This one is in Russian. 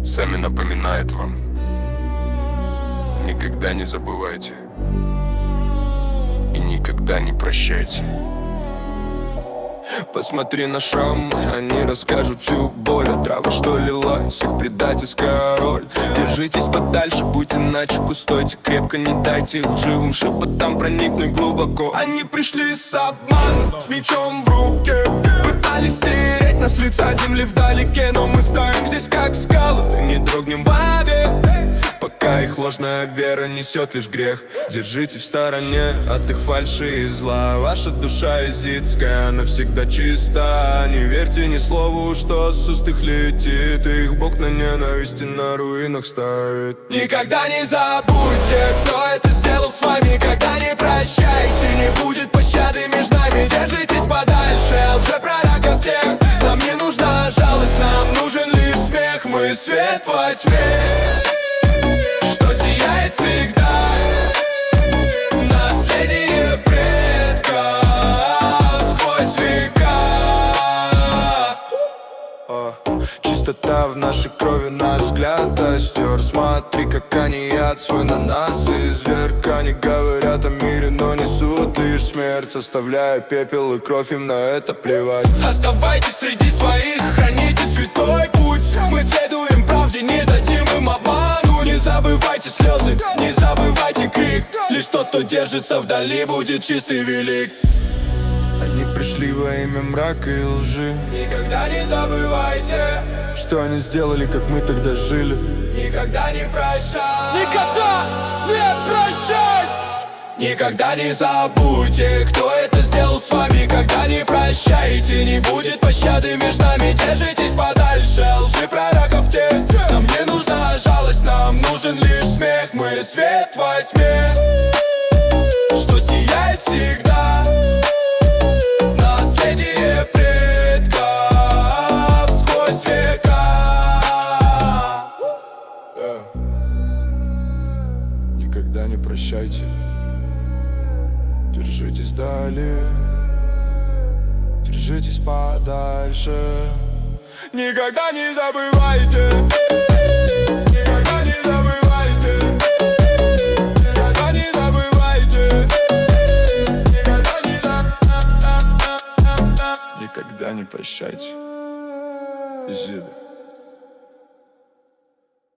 сами напоминает вам: никогда не забывайте и никогда не прощайте. Посмотри на шрамы, они расскажут всю боль от травы, что лилась, их предательская роль. Держитесь подальше, будьте начеку, стойте крепко, не дайте лживым шепотам проникнуть глубоко. Они пришли с обманом, с мечом в руке, пытались стереть нас с лица земли вдалеке, но мы стоим здесь как скалы, не дрогнем вовек, пока их ложная вера несет лишь грех. Держите в стороне от их фальши и зла. Ваша душа изидская, она всегда чиста. Не верьте ни слову, что с уст их летит. Их Бог на ненависти на руинах ставит. Никогда не забудьте, кто это сделал с вами. Когда не прощайте, не будет пощады между нами. Держитесь подальше от лжепророков тех. Нам не нужна жалость, нам нужен лишь смех. Мы свет во тьме, что сияет всегда, наследие предков сквозь века. Чистота в нашей крови, наш взгляд остер. Смотри, как они яд свой на нас изверг. Они говорят о мире, но несут лишь смерть, оставляя пепел и кровь, им на это плевать. Оставайтесь среди своих, храните святой путь. Мы следуем правде, не дадим им обману. Не забывайте слезы, не забывайте крик. Лишь тот, кто держится вдали, будет чист и велик. Они пришли во имя мрака и лжи. Никогда не забывайте, что они сделали, как мы тогда жили. Никогда не прощай, никогда не прощай. Никогда не забудьте, кто это сделал с вами. Когда не прощаете, не будет пощады между нами. Держитесь подальше лжепророков тех. Нам не нужна жалость, нам нужен лишь смех. Мы свет во тьме, что сияет всегда, наследие предков сквозь века. Никогда не прощайте, держитесь далее, держитесь подальше. Никогда не забывайте, никогда не забывайте, никогда не забывайте, никогда не прощайте. Изида.